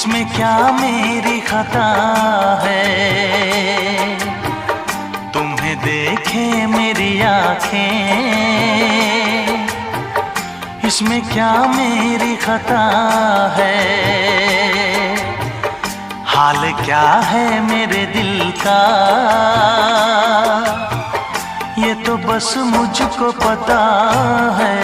इसमें क्या मेरी खता है, तुम्हें देखे मेरी आँखें, इसमें क्या मेरी खता है। हाल क्या है मेरे दिल का ये तो बस मुझको पता है।